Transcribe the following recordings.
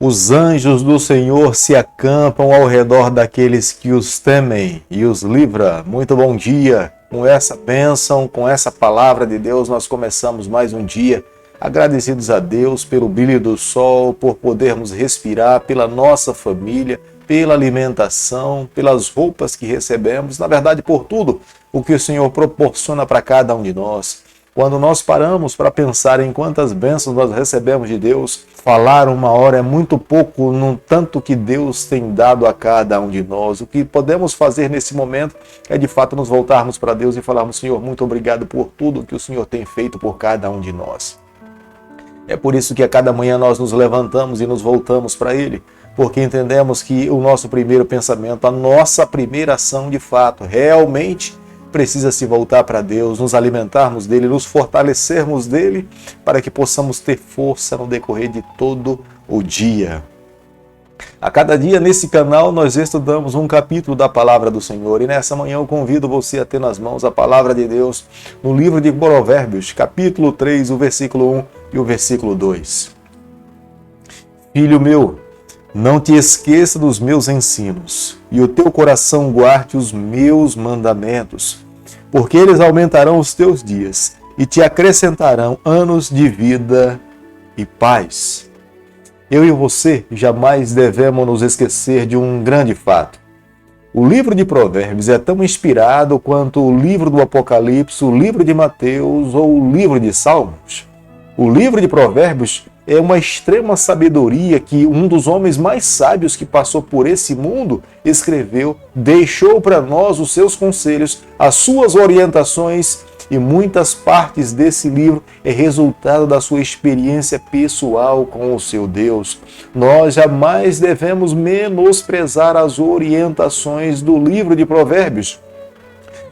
Os anjos do Senhor se acampam ao redor daqueles que os temem e os livra. Muito bom dia. Com essa bênção, com essa palavra de Deus, nós começamos mais um dia. Agradecidos a Deus pelo brilho do sol, por podermos respirar, pela nossa família, pela alimentação, pelas roupas que recebemos, na verdade por tudo o que o Senhor proporciona para cada um de nós. Quando nós paramos para pensar em quantas bênçãos nós recebemos de Deus, falar uma hora é muito pouco no tanto que Deus tem dado a cada um de nós. O que podemos fazer nesse momento é de fato nos voltarmos para Deus e falarmos: Senhor, muito obrigado por tudo que o Senhor tem feito por cada um de nós. É por isso que a cada manhã nós nos levantamos e nos voltamos para Ele, porque entendemos que o nosso primeiro pensamento, a nossa primeira ação de fato, realmente precisa se voltar para Deus, nos alimentarmos dEle, nos fortalecermos dEle, para que possamos ter força no decorrer de todo o dia. A cada dia nesse canal nós estudamos um capítulo da Palavra do Senhor e nessa manhã eu convido você a ter nas mãos a Palavra de Deus no livro de Provérbios, capítulo 3, o versículo 1 e o versículo 2. Filho meu, não te esqueça dos meus ensinos, e o teu coração guarde os meus mandamentos, porque eles aumentarão os teus dias e te acrescentarão anos de vida e paz. Eu e você jamais devemos nos esquecer de um grande fato. O livro de Provérbios é tão inspirado quanto o livro do Apocalipse, o livro de Mateus ou o livro de Salmos. O livro de Provérbios é uma extrema sabedoria que um dos homens mais sábios que passou por esse mundo escreveu, deixou para nós os seus conselhos, as suas orientações, e muitas partes desse livro é resultado da sua experiência pessoal com o seu Deus. Nós jamais devemos menosprezar as orientações do livro de Provérbios,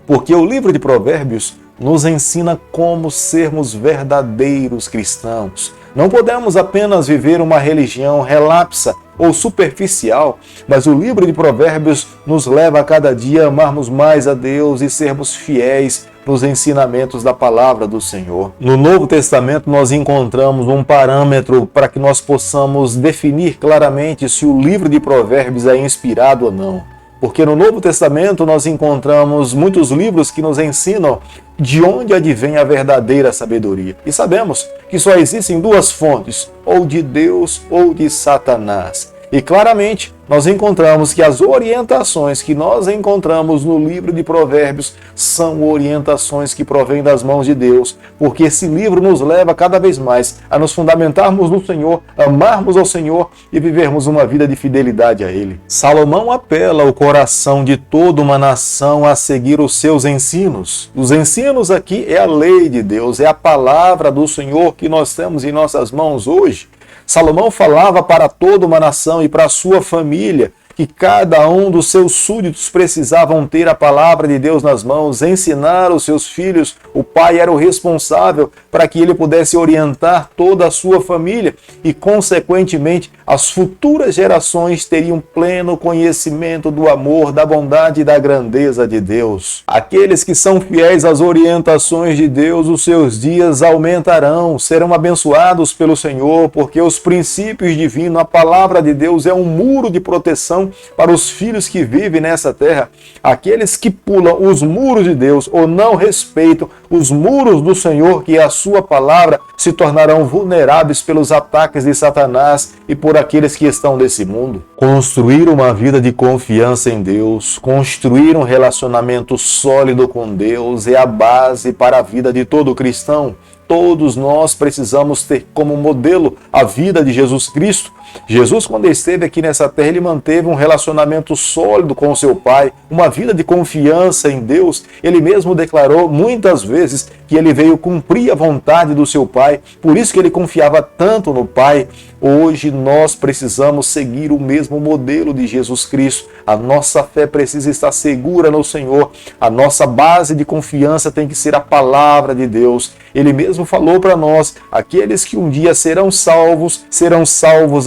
porque o livro de Provérbios nos ensina como sermos verdadeiros cristãos. Não podemos apenas viver uma religião relapsa ou superficial, mas o livro de Provérbios nos leva a cada dia a amarmos mais a Deus e sermos fiéis nos ensinamentos da palavra do Senhor. No Novo Testamento nós encontramos um parâmetro para que nós possamos definir claramente se o livro de Provérbios é inspirado ou não. Porque no Novo Testamento nós encontramos muitos livros que nos ensinam de onde advém a verdadeira sabedoria. E sabemos que só existem duas fontes, ou de Deus ou de Satanás. E claramente nós encontramos que as orientações que nós encontramos no livro de Provérbios são orientações que provêm das mãos de Deus, porque esse livro nos leva cada vez mais a nos fundamentarmos no Senhor, amarmos ao Senhor e vivermos uma vida de fidelidade a Ele. Salomão apela ao coração de toda uma nação a seguir os seus ensinos. Os ensinos aqui é a lei de Deus, é a palavra do Senhor que nós temos em nossas mãos hoje. Salomão falava para toda uma nação e para a sua família que cada um dos seus súditos precisavam ter a palavra de Deus nas mãos, ensinar os seus filhos. O pai era o responsável para que ele pudesse orientar toda a sua família e, consequentemente, as futuras gerações teriam pleno conhecimento do amor, da bondade e da grandeza de Deus. Aqueles que são fiéis às orientações de Deus, os seus dias aumentarão, serão abençoados pelo Senhor, porque os princípios divinos, a palavra de Deus é um muro de proteção para os filhos que vivem nessa terra. Aqueles que pulam os muros de Deus ou não respeitam os muros do Senhor, que é a sua palavra, se tornarão vulneráveis pelos ataques de Satanás e por aqueles que estão nesse mundo. Construir uma vida de confiança em Deus, construir um relacionamento sólido com Deus é a base para a vida de todo cristão. Todos nós precisamos ter como modelo a vida de Jesus Cristo. Jesus, quando esteve aqui nessa terra, ele manteve um relacionamento sólido com o seu Pai, uma vida de confiança em Deus. Ele mesmo declarou muitas vezes que ele veio cumprir a vontade do seu Pai, por isso que ele confiava tanto no Pai. Hoje nós precisamos seguir o mesmo modelo de Jesus Cristo. A nossa fé precisa estar segura no Senhor. A nossa base de confiança tem que ser a palavra de Deus. Ele mesmo falou para nós: aqueles que um dia serão salvos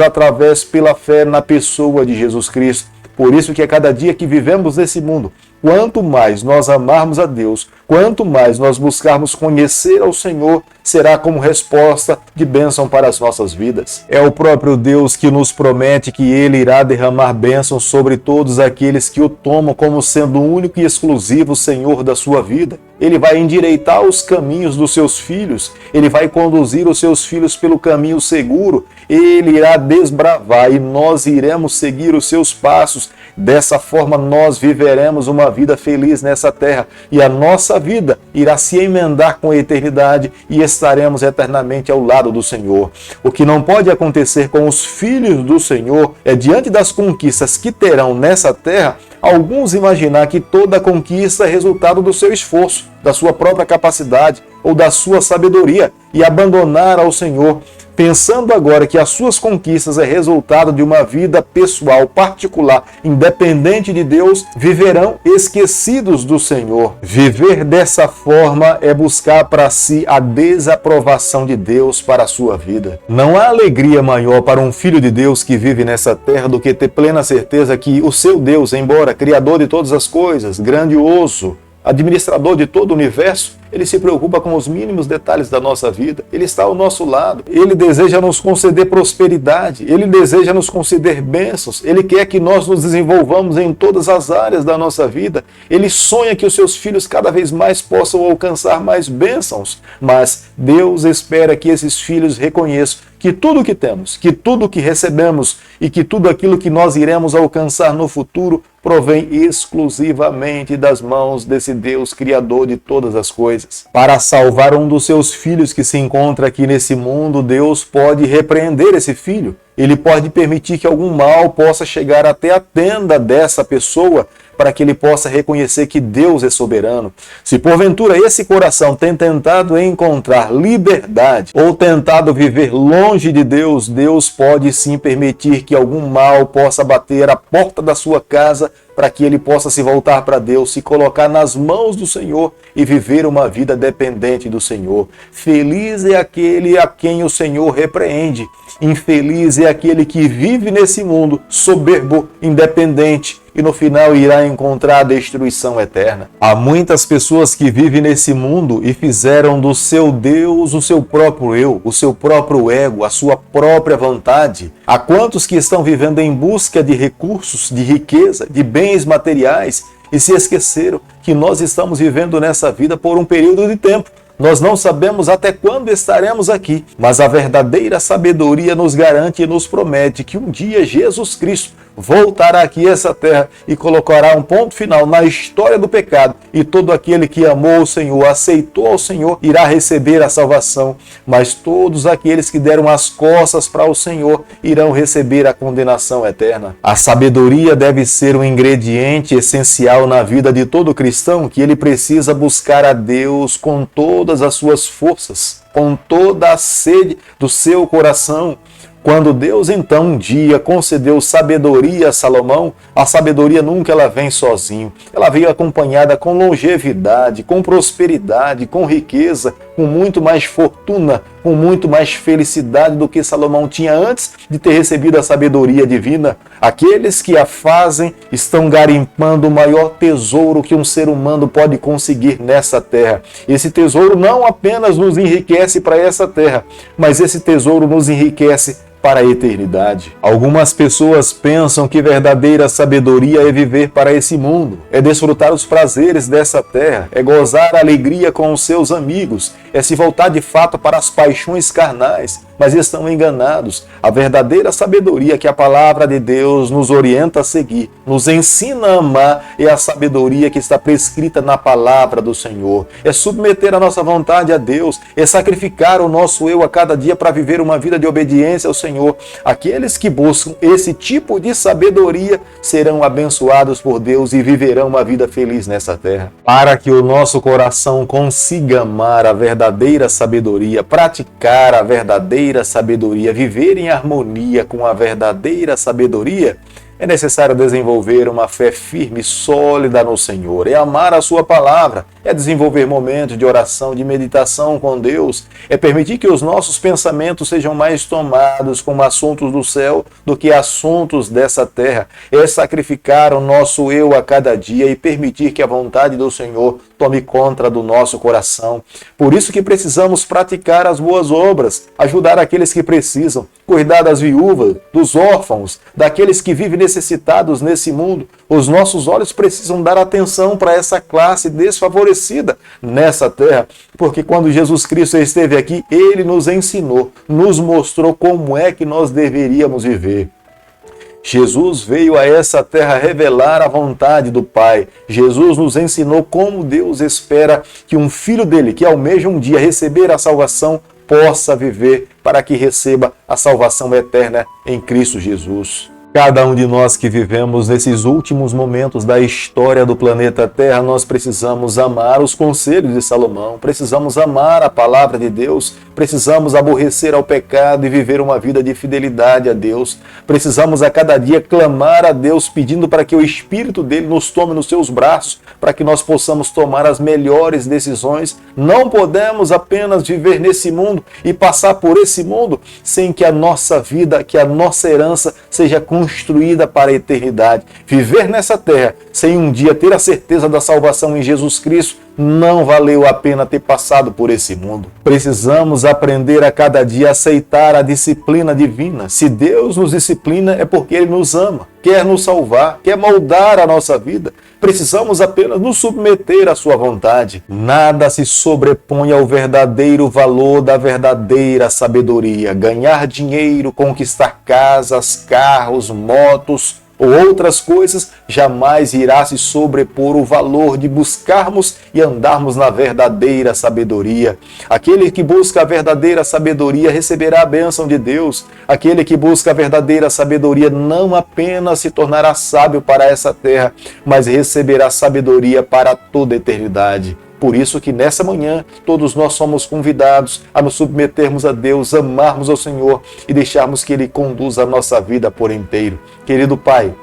através pela fé na pessoa de Jesus Cristo. Por isso que a cada dia que vivemos nesse mundo, quanto mais nós amarmos a Deus, quanto mais nós buscarmos conhecer ao Senhor, será como resposta de bênção para as nossas vidas. É o próprio Deus que nos promete que Ele irá derramar bênçãos sobre todos aqueles que o tomam como sendo o único e exclusivo Senhor da sua vida. Ele vai endireitar os caminhos dos seus filhos, Ele vai conduzir os seus filhos pelo caminho seguro, Ele irá desbravar e nós iremos seguir os seus passos. Dessa forma nós viveremos uma vida feliz nessa terra e a nossa vida irá se emendar com a eternidade e estaremos eternamente ao lado do Senhor. O que não pode acontecer com os filhos do Senhor é, diante das conquistas que terão nessa terra, alguns imaginar que toda conquista é resultado do seu esforço, da sua própria capacidade ou da sua sabedoria e abandonar ao Senhor, pensando agora que as suas conquistas é resultado de uma vida pessoal, particular, independente de Deus, viverão esquecidos do Senhor. Viver dessa forma é buscar para si a desaprovação de Deus para a sua vida. Não há alegria maior para um filho de Deus que vive nessa terra do que ter plena certeza que o seu Deus, embora Criador de todas as coisas, grandioso, administrador de todo o universo, Ele se preocupa com os mínimos detalhes da nossa vida. Ele está ao nosso lado. Ele deseja nos conceder prosperidade. Ele deseja nos conceder bênçãos. Ele quer que nós nos desenvolvamos em todas as áreas da nossa vida. Ele sonha que os seus filhos cada vez mais possam alcançar mais bênçãos. Mas Deus espera que esses filhos reconheçam que tudo que temos, que tudo que recebemos e que tudo aquilo que nós iremos alcançar no futuro provém exclusivamente das mãos desse Deus Criador de todas as coisas. Para salvar um dos seus filhos que se encontra aqui nesse mundo, Deus pode repreender esse filho. Ele pode permitir que algum mal possa chegar até a tenda dessa pessoa, para que ele possa reconhecer que Deus é soberano. Se porventura esse coração tem tentado encontrar liberdade ou tentado viver longe de Deus, Deus pode sim permitir que algum mal possa bater à porta da sua casa, para que ele possa se voltar para Deus, se colocar nas mãos do Senhor e viver uma vida dependente do Senhor. Feliz é aquele a quem o Senhor repreende. Infeliz é aquele que vive nesse mundo soberbo, independente, e no final irá encontrar a destruição eterna. Há muitas pessoas que vivem nesse mundo e fizeram do seu Deus o seu próprio eu, o seu próprio ego, a sua própria vontade. Há quantos que estão vivendo em busca de recursos, de riqueza, de bens materiais e se esqueceram que nós estamos vivendo nessa vida por um período de tempo. Nós não sabemos até quando estaremos aqui, mas a verdadeira sabedoria nos garante e nos promete que um dia Jesus Cristo voltará aqui a essa terra e colocará um ponto final na história do pecado, e todo aquele que amou o Senhor, aceitou ao Senhor, irá receber a salvação, mas todos aqueles que deram as costas para o Senhor irão receber a condenação eterna. A sabedoria deve ser um ingrediente essencial na vida de todo cristão, que ele precisa buscar a Deus com todas as suas forças, com toda a sede do seu coração. Quando Deus então um dia concedeu sabedoria a Salomão, a sabedoria nunca ela vem sozinho. Ela veio acompanhada com longevidade, com prosperidade, com riqueza, com muito mais fortuna, com muito mais felicidade do que Salomão tinha antes de ter recebido a sabedoria divina. Aqueles que a fazem estão garimpando o maior tesouro que um ser humano pode conseguir nessa terra. Esse tesouro não apenas nos enriquece para essa terra, mas esse tesouro nos enriquece para a eternidade. Algumas pessoas pensam que verdadeira sabedoria é viver para esse mundo, é desfrutar os prazeres dessa terra, é gozar a alegria com os seus amigos, é se voltar de fato para as paixões carnais, mas estão enganados. A verdadeira sabedoria que a palavra de Deus nos orienta a seguir, nos ensina a amar, é a sabedoria que está prescrita na palavra do Senhor. É submeter a nossa vontade a Deus, é sacrificar o nosso eu a cada dia para viver uma vida de obediência ao Senhor. Aqueles que buscam esse tipo de sabedoria serão abençoados por Deus e viverão uma vida feliz nessa terra. Para que o nosso coração consiga amar a verdadeira sabedoria, praticar a verdadeira sabedoria, viver em harmonia com a verdadeira sabedoria, é necessário desenvolver uma fé firme e sólida no Senhor, é amar a sua palavra, é desenvolver momentos de oração, de meditação com Deus, é permitir que os nossos pensamentos sejam mais tomados como assuntos do céu do que assuntos dessa terra, é sacrificar o nosso eu a cada dia e permitir que a vontade do Senhor tome conta do nosso coração. Por isso que precisamos praticar as boas obras, ajudar aqueles que precisam, cuidar das viúvas, dos órfãos, daqueles que vivem necessitados nesse mundo. Os nossos olhos precisam dar atenção para essa classe desfavorecida nessa terra, porque quando Jesus Cristo esteve aqui, Ele nos ensinou, nos mostrou como é que nós deveríamos viver. Jesus veio a essa terra revelar a vontade do Pai. Jesus nos ensinou como Deus espera que um filho dele, que almeja um dia receber a salvação, possa viver para que receba a salvação eterna em Cristo Jesus. Cada um de nós que vivemos nesses últimos momentos da história do planeta Terra, nós precisamos amar os conselhos de Salomão, precisamos amar a palavra de Deus, precisamos aborrecer ao pecado e viver uma vida de fidelidade a Deus. Precisamos a cada dia clamar a Deus, pedindo para que o Espírito dele nos tome nos seus braços, para que nós possamos tomar as melhores decisões. Não podemos apenas viver nesse mundo e passar por esse mundo sem que a nossa vida, que a nossa herança seja construída para a eternidade. Viver nessa terra sem um dia ter a certeza da salvação em Jesus Cristo, não valeu a pena ter passado por esse mundo. Precisamos aprender a cada dia a aceitar a disciplina divina. Se Deus nos disciplina é porque Ele nos ama, quer nos salvar, quer moldar a nossa vida. Precisamos apenas nos submeter à sua vontade. Nada se sobrepõe ao verdadeiro valor da verdadeira sabedoria. Ganhar dinheiro, conquistar casas, carros, motos ou outras coisas jamais irá se sobrepor o valor de buscarmos e andarmos na verdadeira sabedoria. Aquele que busca a verdadeira sabedoria receberá a bênção de Deus. Aquele que busca a verdadeira sabedoria não apenas se tornará sábio para essa terra, mas receberá sabedoria para toda a eternidade. Por isso que nessa manhã todos nós somos convidados a nos submetermos a Deus, amarmos ao Senhor e deixarmos que Ele conduza a nossa vida por inteiro. Querido Pai,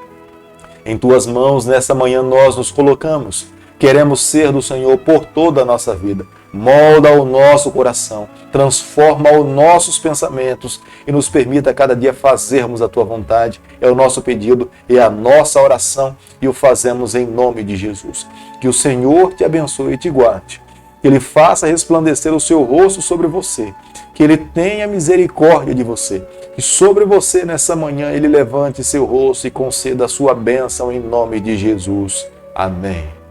em Tuas mãos nessa manhã nós nos colocamos. Queremos ser do Senhor por toda a nossa vida. Molda o nosso coração, transforma os nossos pensamentos e nos permita a cada dia fazermos a Tua vontade. É o nosso pedido, é a nossa oração e o fazemos em nome de Jesus. Que o Senhor te abençoe e te guarde. Que Ele faça resplandecer o seu rosto sobre você. Que Ele tenha misericórdia de você. Que sobre você nessa manhã Ele levante seu rosto e conceda a sua bênção em nome de Jesus. Amém.